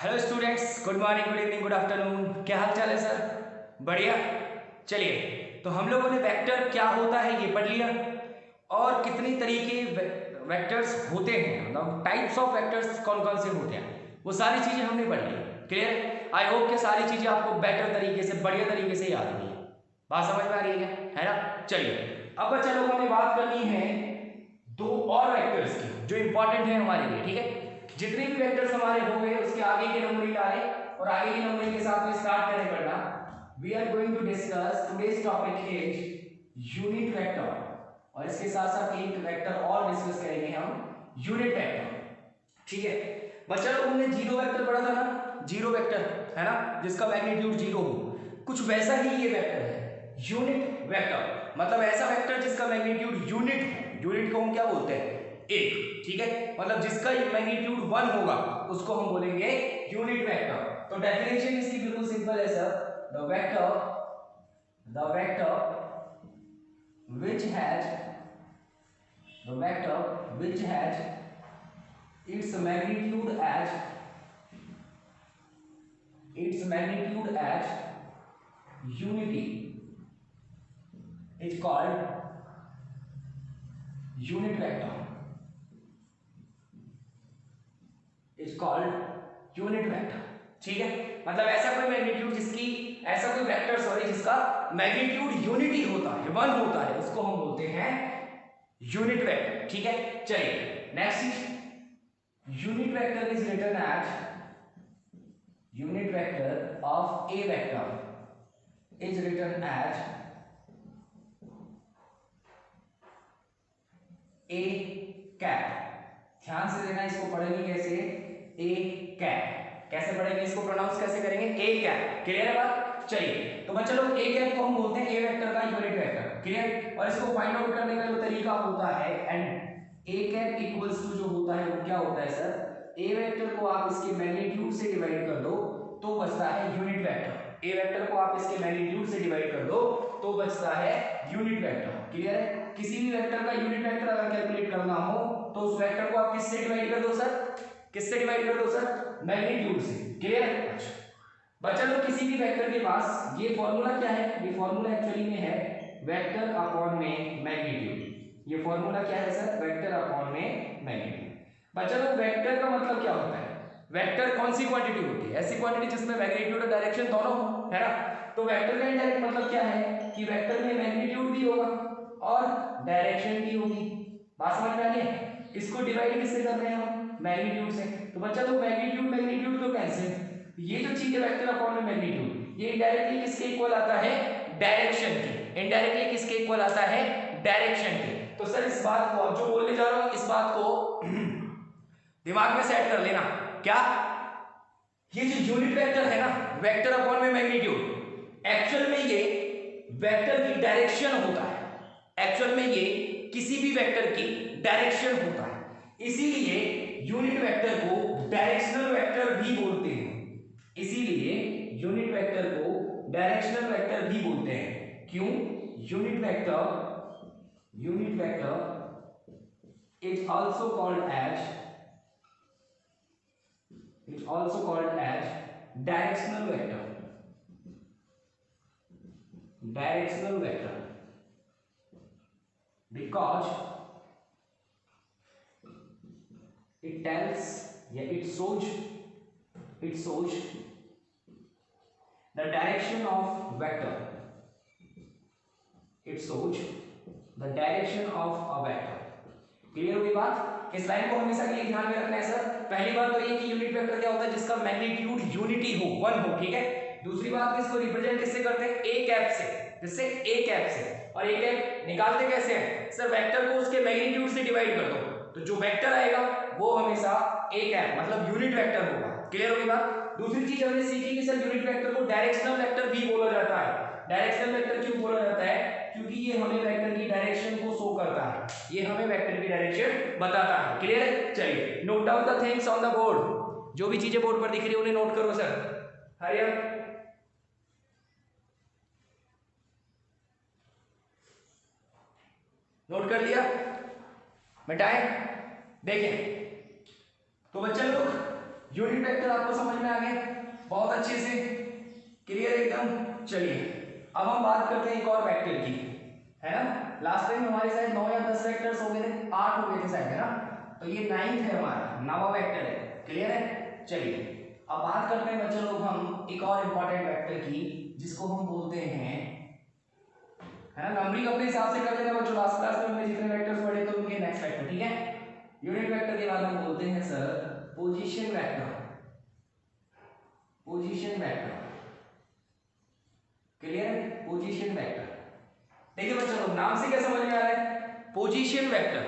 Hello students, good morning, good evening, good afternoon. क्या हाल चाल है सर? बढ़िया। चलिए, तो हम लोगों ने वेक्टर क्या होता है ये पढ़ लिया और कितनी तरीके वेक्टर्स होते हैं, मतलब टाइप्स ऑफ वेक्टर्स कौन कौन से होते हैं, वो सारी चीजें हमने पढ़ ली। क्लियर? आई होप कि सारी चीजें आपको बेटर तरीके से, बढ़िया तरीके से याद हुई है। बात समझ में आ रही है ना? चलिए, अब बच्चा लोग हमें बात करनी है दो और वेक्टर्स की जो इंपॉर्टेंट है हमारे लिए। ठीक है, जितने भी वेक्टर्स हमारे हो गए उसके आगे के नंबरिंग डालें और आगे की नंबरिंग के साथ में स्टार्ट करें पढ़ना। We are going to discuss today's topic is unit vector, और इसके साथ साथ एक वेक्टर और डिस्कस करेंगे हम, यूनिट वेक्टर। ठीक है बच्चा लोग, हमने जीरो वेक्टर पढ़ा था ना, जीरो वेक्टर है ना, जिसका मैग्नीट्यूड जीरो हो, कुछ वैसा ही ये वेक्टर है, यूनिट वेक्टर। मतलब ऐसा वेक्टर जिसका मैग्नीट्यूड यूनिट हो। यूनिट को हम क्या बोलते हैं? एक। ठीक है, मतलब जिसका मैग्नीट्यूड 1 होगा उसको हम बोलेंगे यूनिट वेक्टर। तो डेफिनेशन इसकी बिल्कुल सिंपल है sir, the vector which has its magnitude as unity is called unit vector, ठीक है, मतलब ऐसा कोई मैग्नीट्यूड ऐसा कोई वेक्टर जिसका मैग्नीट्यूड यूनिटी होता है, 1 होता है, उसको हम बोलते हैं यूनिट वेक्टर। ठीक है, चलिए next, unit vector is written as unit vector of a vector is written as a cap. ध्यान से देना, इसको पढ़ेंगे कैसे? A cap. कैसे पढ़ेंगे इसको? प्रोनाउंस कैसे करेंगे? A cap. क्लियर है बात? चलिए, तो बच्चा लोग ए कैप को हम बोलते हैं ए वेक्टर का यूनिट वेक्टर। क्लियर? और इसको फाइंड आउट करने का जो तरीका होता है, and a cap equals to जो होता है वो क्या होता है सर? ए वेक्टर को आप इसके मैग्नीट्यूड से डिवाइड कर दो तो बचता है यूनिट वेक्टर। ए वेक्टर को आप इसके मैग्नीट्यूड से डिवाइड कर दो तो बचता है यूनिट वेक्टर। क्लियर है? किसी भी वेक्टर का यूनिट वेक्टर अगर कैलकुलेट करना हो तो उस वेक्टर को आप किससे डिवाइड कर दो सर? किससे डिवाइड कर दो सर? मैग्नीट्यूड से। क्लियर है? अच्छा बच्चा लोग, किसी भी वेक्टर के पास ये फॉर्मूला क्या है? ये फॉर्मूला एक्चुअली में है वेक्टर अपॉन में मैग्नीट्यूड। ये फॉर्मूला क्या है सर? वेक्टर अपॉन में मैग्नीट्यूड। बच्चा लोग, वेक्टर का मतलब क्या होता है? वेक्टर कौन सी क्वांटिटी होती है? ऐसी क्वांटिटी जिसमें मैग्नीट्यूड और डायरेक्शन दोनों हो, है ना? तो वेक्टर का इनडायरेक्ट मतलब क्या है कि वेक्टर में मैग्नीट्यूड भी होगा और डायरेक्शन भी होगी। बात समझ में आ रही है? इसको डिवाइड किससे कर रहे हैं हम? मैग्नीट्यूड से। तो बच्चा लोग, मैग्नीट्यूड तो कैंसिल, ये जो चीज है वेक्टर अपॉन में मैग्नीट्यूड, ये इनडायरेक्टली किसके इक्वल आता है? डायरेक्शन के। इनडायरेक्टली किसके इक्वल आता है? डायरेक्शन के। तो सर इस बात को, अब जो बोलने जा रहा हूं, इस बात को दिमाग में सेट कर लेना। क्या? ये जो यूनिट वेक्टर है ना, वेक्टर अपॉन में मैग्नीट्यूड, एक्चुअल में ये वेक्टर की डायरेक्शन होता है। एक्चुअल में ये किसी भी वेक्टर की डायरेक्शन होता है, इसीलिए यूनिट वेक्टर को डायरेक्शनल वेक्टर भी बोलते हैं। इसीलिए यूनिट वेक्टर को डायरेक्शनल वेक्टर भी बोलते हैं। क्यों? Unit vector is also called as directional vector because it tells, it shows the direction of vector. It shows the direction of a vector. Clear हुई बात? इस लाइन को हमेशा के लिए ध्यान में रखना है सर। पहली बात तो ये कि यूनिट वेक्टर क्या होता है? जिसका मैग्नीट्यूड यूनिटी हो, 1 हो। ठीक है, दूसरी बात, इसको रिप्रेजेंट किससे करते हैं? ए कैप से। जिससे ए कैप से। और ए कैप निकालते कैसे हैं सर? वेक्टर को उसके मैग्नीट्यूड से डिवाइड कर दो तो जो वेक्टर आएगा वो हमेशा ए कैप मतलब यूनिट वेक्टर होगा। क्लियर होगी बात? दूसरी चीज हमने सीखी कि सर यूनिट वेक्टर को डायरेक्शनल वेक्टर भी बोला जाता है। डायरेक्शनल वेक्टर क्यों बोला जाता है? क्योंकि ये हमें वेक्टर की डायरेक्शन को शो करता है, ये हमें वेक्टर की डायरेक्शन बताता है। क्लियर है? चलिए, note down the things on the board. जो भी चीजें बोर्ड पर दिख रही है उन्हें नोट करो सर। Hurry up. नोट कर लिया? मिटाएं? देखें तो बच्चे लोग, यूनिट वेक्टर आपको समझ में आ गया बहुत अच्छे से, क्लियर एकदम। चलिए अब हम बात करते हैं एक और वेक्टर की, है ना। लास्ट टाइम हमारे शायद 9 या 10 वेक्टर्स हो गए थे, 8 हो गए थे शायद, है ना। तो ये 9th है हमारा, 9वां वेक्टर है, क्लियर है। चलिए अब बात करते हैं बच्चों लोग हम एक और इंपॉर्टेंट वेक्टर की, जिसको हम बोलते हैं, है ना। नंबरिंग अपने हिसाब से कर लेना बच्चों, लास्ट क्लास में हमने जितने वेक्टर्स पढ़े थे उनके नेक्स्ट वेक्टर, ठीक है। यूनिट वेक्टर के बाद हम बोलते हैं sir position vector, position vector, clear है। पोजीशन वेक्टर देखिए बच्चों लोग, नाम से क्या समझ में आ रहा है, पोजीशन वेक्टर,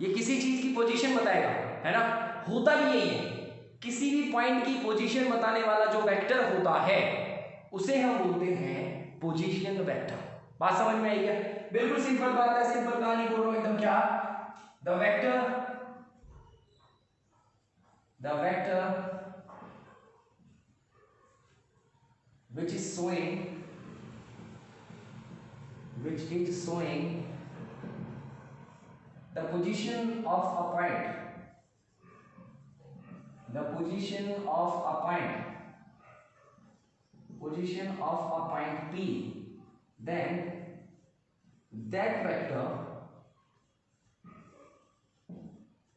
ये किसी चीज की पोजीशन बताएगा, है ना। होता भी यही है, किसी भी पॉइंट की पोजीशन बताने वाला जो वेक्टर होता है उसे हम बोलते हैं पोजीशन वेक्टर। बात समझ में आई क्या? बिल्कुल सिंपल बात है, सिंपल कहानी बोल रहा हूं एकदम। क्या? The vector which is showing the position of a point, P, then that vector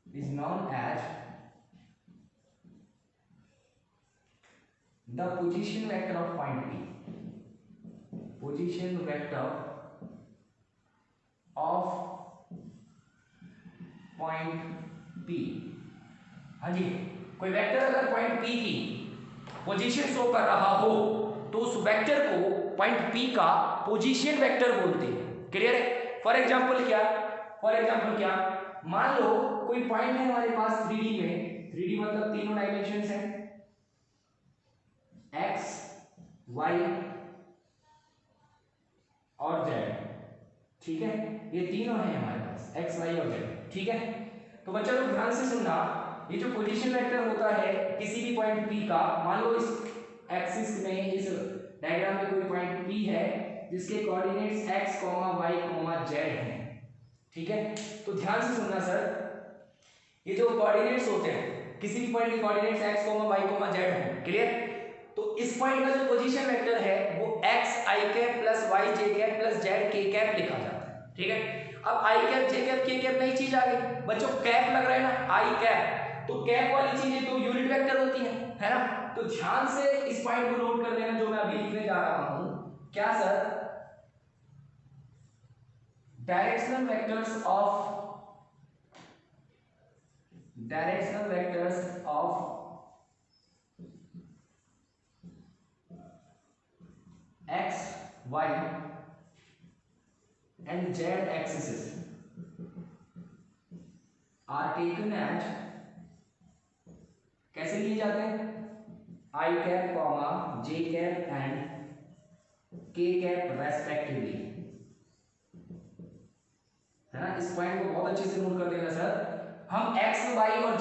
is known as the position vector of point P, position vector of point P। हाँ जी, कोई वेक्टर अगर पॉइंट P की position show कर रहा हो तो उस vector को पॉइंट P का पोजीशन वेक्टर बोलते हैं, क्लियर है। फॉर एग्जांपल क्या, मान लो कोई पॉइंट है हमारे पास 3D में, 3D मतलब तीनों डायमेंशंस हैं, x, y और z, ठीक है। ये तीनों हैं हमारे पास, x, y और z, ठीक है। तो बच्चों लोग ध्यान से सुनना, ये जो पोजीशन वेक्टर होता है किसी भी पॉइंट P का, मान लो इस एक्सिस में, इस डायग्राम में कोई पॉइंट P है जिसके कोऑर्डिनेट्स x, y, z हैं, ठीक है। तो ध्यान से सुनना सर, ये जो कोऑर्डिनेट्स होते हैं किसी भी पॉइंट के कोऑर्डिनेट्स x, y, z हैं, क्लियर। तो इस पॉइंट का जो पोजीशन वेक्टर है वो x i cap plus y j cap plus z k cap लिखा जाता है, ठीक है। अब i cap j cap k cap नई चीज आ गई बच्चों, कैप लग रहा है ना, i कैप, तो कैप वाली चीजें तो यूनिट वेक्टर होती है ना। तो ध्यान से इस पॉइंट को नोट कर लेना जो मैं अभी लिखने जा रहा हूं। क्या sir? Directional vectors of x, y and z axes are taken as, कैसे लिए जाते हैं, i cap comma j cap and k cap respectively, है ना। इस पॉइंट को बहुत अच्छे से नोट कर देना सर। हम x, y और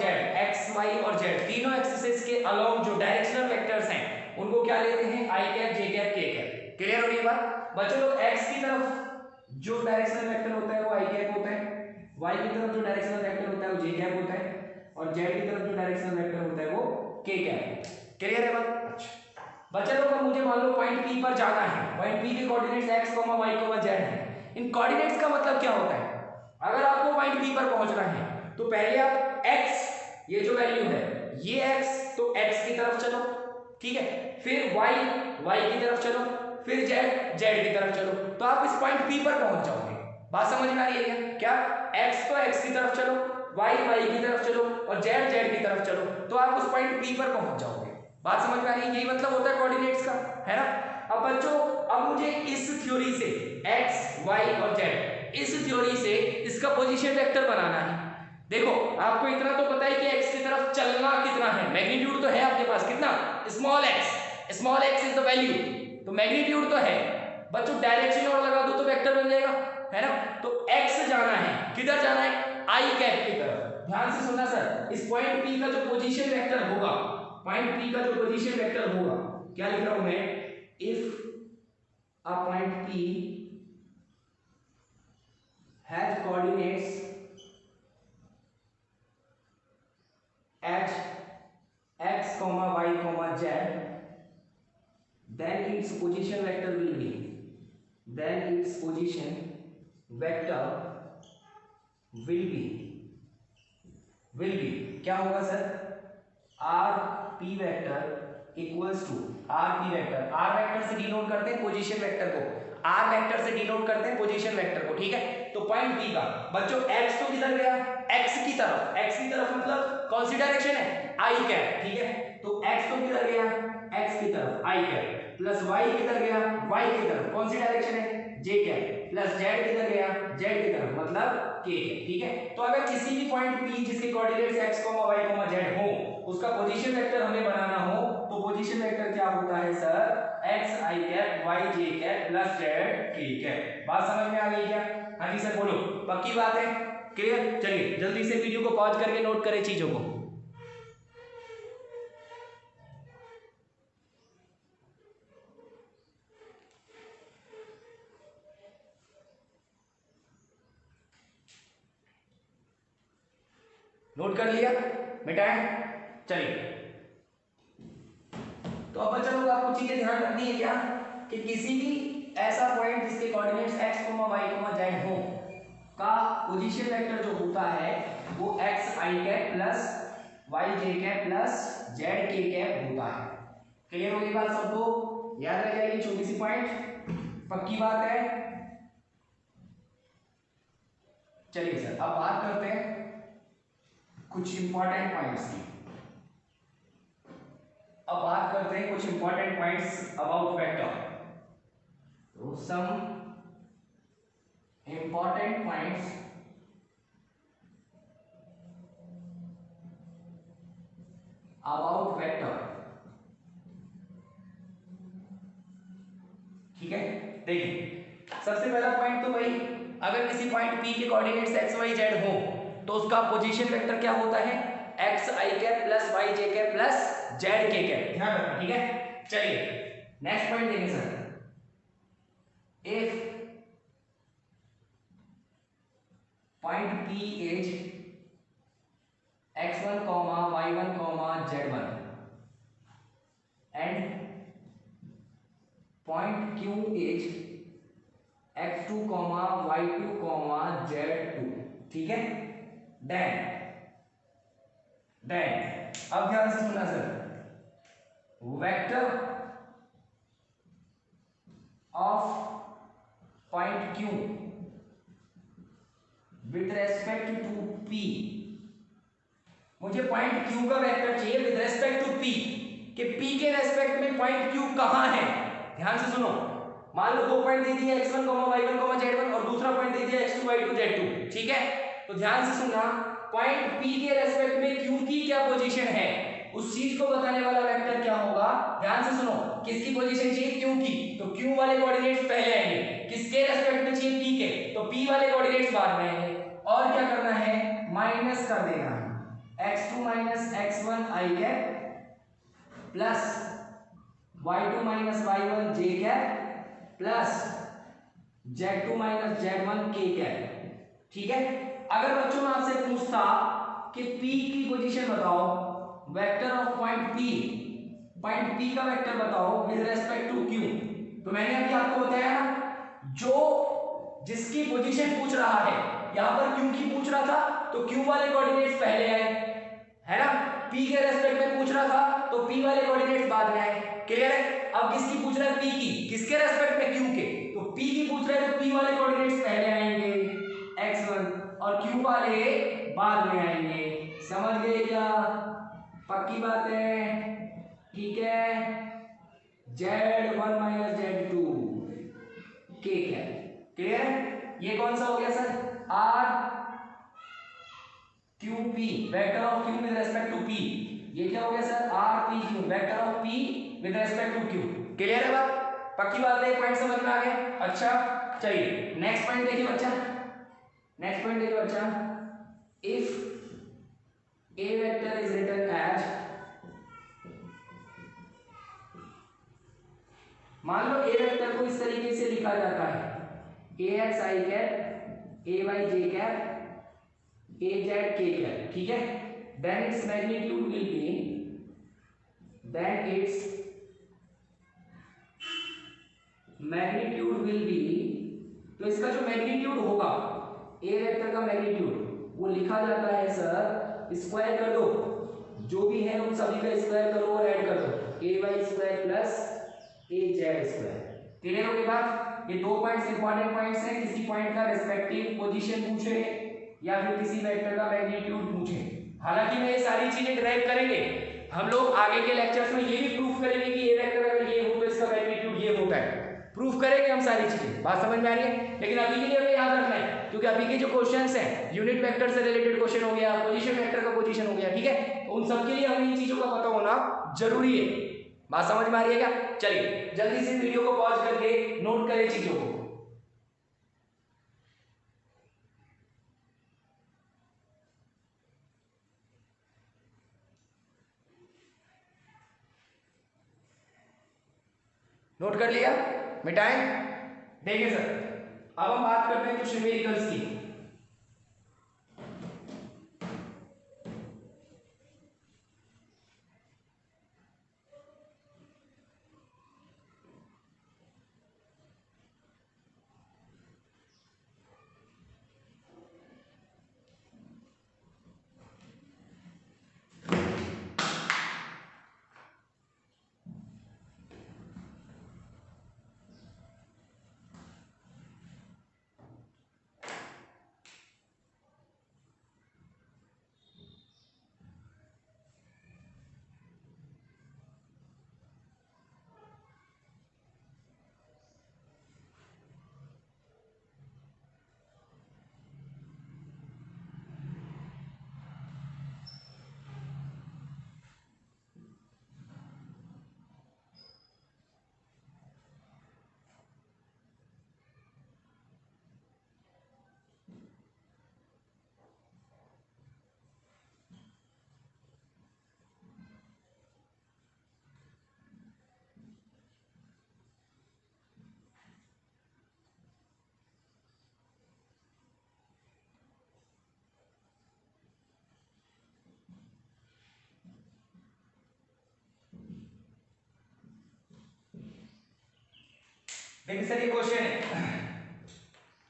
z तीनों एक्सिस के अलोंग जो डायरेक्शनल वेक्टर्स हैं उनको क्या लेते हैं, i cap, j cap, k cap. Clear हो रही है बात बच्चों लोग? x की तरफ जो डायरेक्शनल वेक्टर होता है वो i कैप होता है, y की तरफ जो डायरेक्शनल वेक्टर होता है वो j कैप होता है, और z की तरफ जो डायरेक्शनल वेक्टर होता है वो k कैप। क्लियर है बात? अच्छा बच्चों लोग, मुझे मान लो पॉइंट P पर जाना है, पॉइंट P के कोऑर्डिनेट्स x, y, z हैं। इन कोऑर्डिनेट्स का मतलब क्या होता है? अगर आपको पॉइंट P पर पहुंचना है तो पहले आप x, ये जो वैल्यू है ये x, तो x की तरफ चलो, ठीक है। फिर y की तरफ चलो, फिर z की तरफ चलो, तो आप इस पॉइंट P पर पहुंच जाओगे। बात समझ में आ रही है क्या? x तो x की तरफ चलो, y की तरफ चलो और z की तरफ चलो, तो आप उस पॉइंट P पर पहुंच जाओगे। बात समझ में आ रही है? यही मतलब होता है कोऑर्डिनेट्स का, है ना। अब बच्चों, अब मुझे इस थ्योरी से x, y और z, इस थ्योरी से इसका पोजीशन वेक्टर बनाना है। देखो आपको इतना तो पता है कि x की तरफ चलना कितना है, मैग्नीट्यूड तो है आपके पास, कितना, small x is the value, तो मैग्नीट्यूड तो है बच्चों। डायरेक्शन और लगा दो तो वेक्टर बन जाएगा, है ना। तो x जाना है, किधर जाना है, i कैप की तरफ। ध्यान से सुनना सर, इस पॉइंट P का जो पोजीशन वेक्टर होगा, पॉइंट P का जो पोजीशन वेक्टर होगा, क्या लिख रहा हूं मैं, if a point P has coordinates at x, comma y comma z, then its position vector will be क्या होगा sir, R P vector equals to R P vector, R vector से denote करते हैं पोजीशन वेक्टर को, R vector से denote करते हैं position vector को, ठीक है। तो पॉइंट बी का बच्चों एक्स तो किधर गया, एक्स की तरफ मतलब कौन सी डायरेक्शन है, आई कैप, ठीक है। तो एक्स तो किधर गया, एक्स की तरफ आई कैप, प्लस वाई किधर गया, वाई की तरफ, कौन सी डायरेक्शन है, जे कैप, प्लस जेड किधर गया, जेड की तरफ मतलब के कैप, ठीक है। तो अगर किसी भी पॉइंट पी जिसके कोऑर्डिनेट्स x, y, z हो, उसका पोजीशन वेक्टर हमें बनाना हो, तो पोजीशन वेक्टर क्या होता है sir, x i cap, y j cap plus z k cap. बात समझ में आ गई क्या? हाँ जी सर बोलो, पक्की बात है, क्लियर? चलिए जल्दी से वीडियो को पॉज करके नोट करें चीजों को। नोट कर लिया, मिटाएं, चलिए। तो अब बच्चों लोग आपको चीजें ध्यान रखनी है क्या, कि किसी भी ऐसा पॉइंट जिसके कोऑर्डिनेट्स x, y, z हो का पोजीशन वेक्टर जो होता है वो x i cap plus y j cap plus z k cap होता है। क्लियर होगी बात सबको, याद रह जाएगी छोटी सी पॉइंट, पक्की बात है। चलिए सर अब बात करते हैं कुछ इंपॉर्टेंट पॉइंट्स की, अब बात करते हैं कुछ इंपॉर्टेंट पॉइंट्स अबाउट वेक्टर। तो some important points about vector, ठीक है। देखिए सबसे पहला पॉइंट तो भाई, अगर किसी पॉइंट P के कोऑर्डिनेट्स x y z हो तो उसका पोजीशन वेक्टर क्या होता है, x i cap plus y j cap plus z k cap, ध्यान रखना, ठीक है। चलिए नेक्स्ट पॉइंट देखें sir, if point P is x1, y1, z1 and point Q is x2, y2, z2, ठीक है। देन अब ध्यान से सुनना sir, vector of point Q with respect to P, मुझे पॉइंट Q का वेक्टर चाहिए विद रेस्पेक्ट टू P, कि P के रेस्पेक्ट में पॉइंट Q कहां है। ध्यान से सुनो, मान लो दो पॉइंट दे दिए x1, y1, z1 और दूसरा पॉइंट दे दिया x2, y2, z2, ठीक है। तो ध्यान से सुनना, पॉइंट P के रेस्पेक्ट में Q की क्या पोजीशन है, उस चीज को बताने वाला वेक्टर क्या होगा। ध्यान से सुनो, किसकी पोजीशन चाहिए, Q की, तो Q वाले कोऑर्डिनेट्स पहले आएंगे, किसके रेस्पेक्ट में चाहिए, P के, तो P वाले कोऑर्डिनेट्स बाद में आएंगे। और क्या करना है, माइनस कर देना, x2 minus x1 i cap plus y2 minus y1 j cap plus z2 minus z1 k cap, ठीक है। अगर बच्चों में आपसे पूछता कि P की पोजीशन बताओ, वेक्टर ऑफ पॉइंट P का वेक्टर बताओ विद रेस्पेक्ट टू Q, तो मैंने अभी आपको बताया ना, जो जिसकी पोजीशन पूछ रहा है, यहां पर Q की पूछ रहा था तो Q वाले कोऑर्डिनेट्स पहले आए, है ना। P के रेस्पेक्ट में पूछ रहा था तो P वाले कोऑर्डिनेट्स बाद में आए, क्लियर है। अब किसकी पूछ रहा है, P की, किसके रेस्पेक्ट में, Q के, तो P की पूछ रहा है तो P वाले कोऑर्डिनेट्स पहले आएंगे x1 और Q वाले बाद में आएंगे, समझ गए क्या, पक्की बात है, ठीक है। z1 माइनस z2 k है, क्लियर है। ये कौन सा हो गया sir, r q p, vector of q with respect to p, ये क्या हो गया sir, r p q, vector of p with respect to q, clear है बात, पक्की बात है, पॉइंट समझ में आ गया। अच्छा चलिए नेक्स्ट पॉइंट देखिए बच्चा, नेक्स्ट पॉइंट देखिए बच्चा, if a vector is written as, मान लो a वेक्टर को इस तरीके से लिखा जाता है, ax i cap, ay j cap, az k cap, ठीक है। Then its magnitude will be then its magnitude will be, तो इसका जो मैग्नीट्यूड होगा ए वेक्टर का मैग्नीट्यूड वो लिखा जाता है सर, स्क्वायर कर दो, जो भी है उन सभी का स्क्वायर करो और ऐड कर दो, ए वाई स्क्वायर प्लस ए जेड स्क्वायर। क्लियर हो गई बात? ये 2 पॉइंट्स इंपॉर्टेंट पॉइंट्स हैं, किसी पॉइंट का रिस्पेक्टिव पोजीशन पूछे या फिर किसी वेक्टर का मैग्नीट्यूड पूछे। हालांकि मैं ये सारी चीजें ड्राइव करेंगे, हम लोग आगे के लेक्चर्स में ये भी प्रूफ करेंगे कि ये वेक्टर अगर ये हो तो इसका मैग्नीट्यूड ये होता है, प्रूफ करेंगे हम सारी चीजें। बात समझ में आ रही है? लेकिन अभी के लिए हमें याद रखना है, क्योंकि अभी के जो क्वेश्चंस हैं यूनिट वेक्टर से रिलेटेड क्वेश्चन हो गया, पोजीशन वेक्टर का पोजीशन हो गया, ठीक है, तो उन सब के लिए हमें इन चीजों का पता होना जरूरी है। बात समझ में आ रही है क्या? चलिए जल्दी से वीडियो को पॉज करके नोट करें चीजों को। नोट कर लिया? मिटाएं? देखिए सर, अब हम बात करते हैं कुछ न्यूमेरिकल्स की। देखिए सर, ये क्वेश्चन है,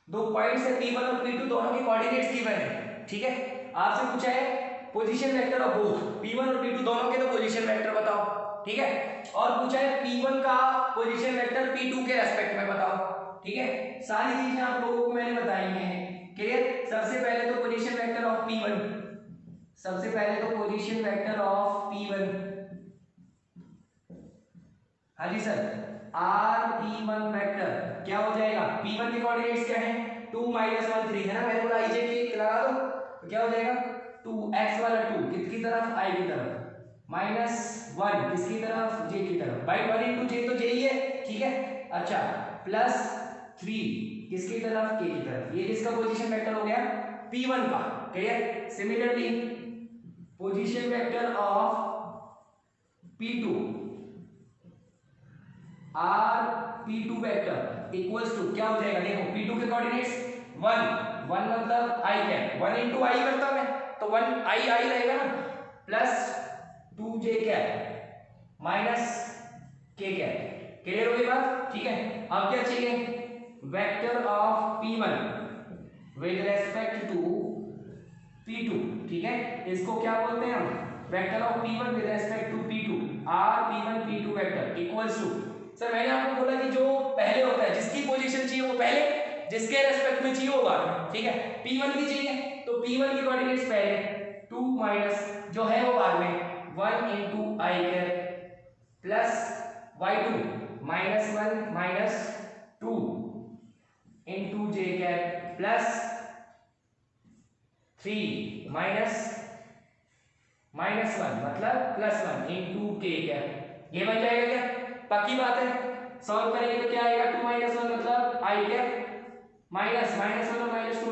2 पॉइंट्स है P1 और P2, दोनों के कोऑर्डिनेट्स गिवन है, ठीक है। आपसे पूछा है position vector of both P1 और P2 दोनों के, तो पोजीशन वेक्टर बताओ, ठीक है। और पूछा है P1 का पोजीशन वेक्टर P2 के रेस्पेक्ट में बताओ, ठीक है। सारी चीजें आप लोगों को मैंने बताई हैं, क्लियर। सबसे पहले तो पोजीशन वेक्टर ऑफ P1, सबसे पहले तो पोजीशन वेक्टर ऑफ P1, हाँ जी सर, P1 वेक्टर क्या हो जाएगा? P1 के कोऑर्डिनेट्स क्या हैं? 2 - 1 3 है ना, मैंने बोला IJ की लगा दो, तो क्या हो जाएगा? 2x वाला 2 किसकी तरफ? I की तरफ, -1 किसकी तरफ? J की तरफ। भाई 1 × J तो J ही है, ठीक है। अच्छा, +3 किसकी तरफ? K की तरफ। ये किसका पोजीशन वेक्टर हो गया? P1 का, clear. Similarly position vector of P2 P2 vector equals to क्या हो जाएगा? देखो P2 के कोऑर्डिनेट्स 1 मतलब I कैप, 1 × I करता मैं, तो 1 I रहेगा ना, +2J cap -K cap. Clear हो गई बात? ठीक है। अब क्या चाहिए? Vector of P1 with respect to P2, ठीक है। इसको क्या बोलते हैं हम? Vector of P1 with respect to P2, P1 P2 vector equals to, sir मैंने आपको बोला कि जो पहले होता है, जिसकी पोजीशन चाहिए वो पहले, जिसके रेस्पेक्ट में चाहिए वो बाद में, ठीक है। P1 की चाहिए तो P1 की कोऑर्डिनेट्स पहले, 2 माइनस जो है वो बाद में, 1 × I cap plus y2 -1 - 2 × J cap plus 3 -1 मतलब +1 × K कैप। ये बन जाएगा क्या? पक्की बात है। सॉल्व करेंगे तो क्या आएगा? 2 - 1 मतलब I कैप माइनस -1 और -2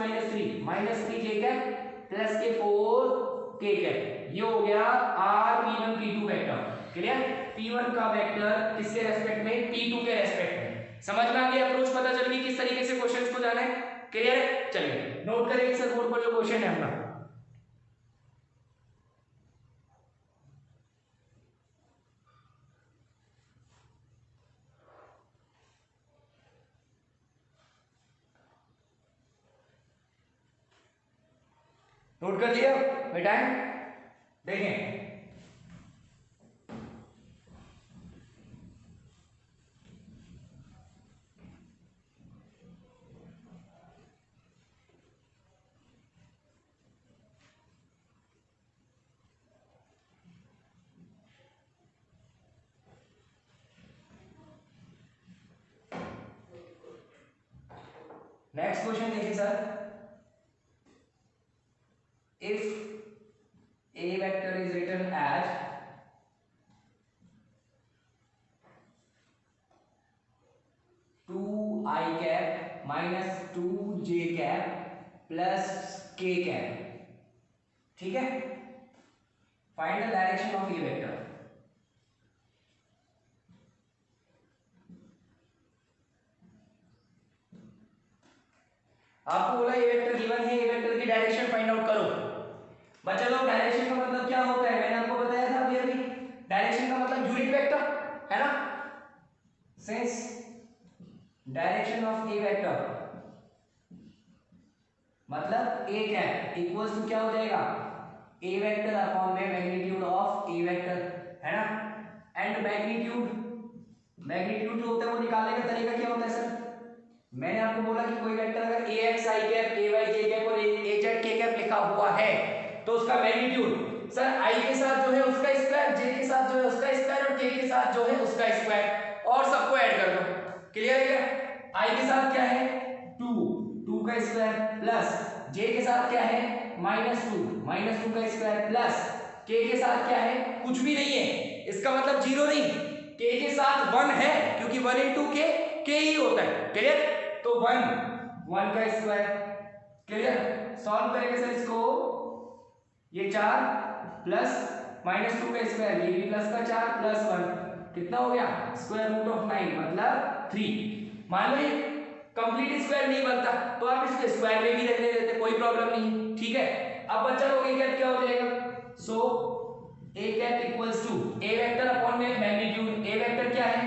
-3 J कैप प्लस के 4 K कैप। ये हो गया P1 P2 vector, clear. P1 का वेक्टर किसके रेस्पेक्ट में? P2 के रेस्पेक्ट में। समझ में आ गया? अप्रोच पता चल गई किस तरीके से क्वेश्चंस को जाना है, क्लियर है। चलिए नोट करेंगे सर बोर्ड पर जो क्वेश्चन है अपना। नोट कर लिया बेटा? देखें नेक्स्ट क्वेश्चन देखिए sir, if a vector is written as two I cap minus two J cap plus K cap, ठीक है, find the direction of a vector. आपको बोला ए वेक्टर गिवन है, ए वेक्टर की डायरेक्शन फाइंड आउट करो। बच्चा लोग डायरेक्शन का मतलब क्या होता है, मैंने आपको बताया था अभी अभी, डायरेक्शन का मतलब यूनिट वेक्टर है ना। Since direction of a vector मतलब ए कैप इक्वल्स टू क्या हो जाएगा, ए वेक्टर अपॉन में मैग्नीट्यूड ऑफ ए वेक्टर है ना। एंड मैग्नीट्यूड जो होता है वो निकालने का तरीका क्या होता है सर, मैंने आपको बोला कि कोई वेक्टर अगर ए एक्स आई कैप, ए वाई जे कैप और ए जेड के कैप लिखा हुआ है तो उसका मैग्नीट्यूड सर आई के साथ जो है उसका स्क्वायर, जे के साथ जो है उसका स्क्वायर और के के साथ जो है उसका स्क्वायर, और सबको ऐड कर दो। क्लियर है क्या? आई के साथ क्या है 2 का स्क्वायर प्लस जे के साथ क्या है -2 का स्क्वायर प्लस के के साथ क्या है कुछ भी नहीं है, इसका मतलब 0 नहीं, के के साथ 1 है क्योंकि 1 into के ही होता है। क्लियर? तो 1 का स्क्वायर। क्लियर? सॉल्व करेंगे सर इसको, ये 4 प्लस -2 का स्क्वायर, ये भी प्लस का 4 प्लस 1 कितना हो गया स्क्वायर रूट ऑफ 9 मतलब 3। मान लो ये कंप्लीट स्क्वायर नहीं बनता तो आप इसको स्क्वायर में भी रहने देते, कोई प्रॉब्लम नहीं, ठीक है। अब बच्चा लोग ए कैप क्या हो जाएगा, so a cap equals to a vector upon में मैग्नीट्यूड, ए वेक्टर क्या है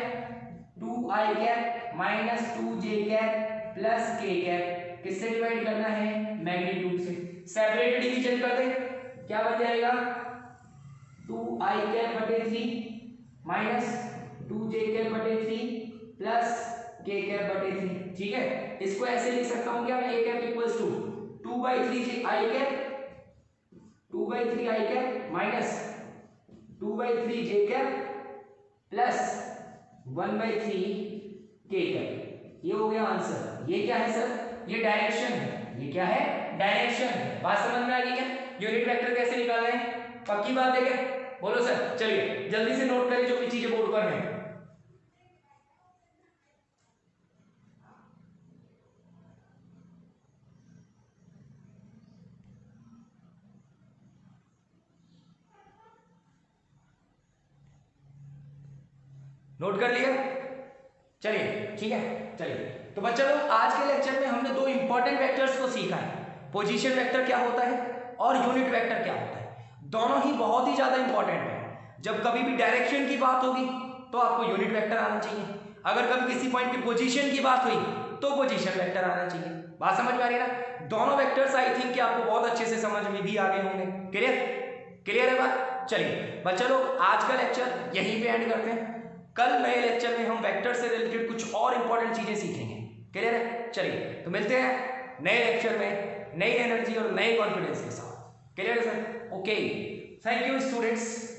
2i cap minus 2j cap plus k cap, किससे डिवाइड करना है मैग्नीट्यूड से, सेपरेट डिवीजन कर दे, क्या बन जाएगा 2i कैप बटे 3 माइनस 2j कैप बटे 3 प्लस k कैप बटे 3, ठीक है। इसको ऐसे लिख सकता हूं क्या मैं, a cap equals to 2/3i cap 2/3i cap minus 2/3j cap plus 1/3 k cap, ये हो गया आंसर। ये क्या है सर, ये डायरेक्शन है, ये क्या है डायरेक्शन है। बात समझ में आ गई क्या, यूनिट वेक्टर कैसे निकालना है, पक्की बात है क्या, बोलो सर। चलिए जल्दी से नोट करें जो भी चीजें बोर्ड पर है। नोट कर लिया, चलिए ठीक है। चलिए तो बच्चा लोग आज के लेक्चर में हमने दो इंपॉर्टेंट वेक्टर्स को सीखा है, पोजीशन वेक्टर क्या होता है और यूनिट वेक्टर क्या होता है। दोनों ही बहुत ही ज्यादा इंपॉर्टेंट है। जब कभी भी डायरेक्शन की बात होगी तो आपको यूनिट वेक्टर आना चाहिए, अगर कभी किसी पॉइंट की पोजीशन की बात हुई तो पोजीशन वेक्टर आना चाहिए। बात समझ में आ रही है ना, दोनों वेक्टर्स आई थिंक कि आपको बहुत अच्छे से समझ में भी आ गए होंगे। क्लियर है बात। चलिए बच्चा लोग आज का लेक्चर यहीं पे एंड करते हैं, कल नए लेक्चर में हम वेक्टर से रिलेटेड कुछ और इंपॉर्टेंट चीजें सीखेंगे। क्लियर है, चलिए तो मिलते हैं नए लेक्चर में नई एनर्जी और नए कॉन्फिडेंस के साथ। क्लियर है sir, okay, thank you students.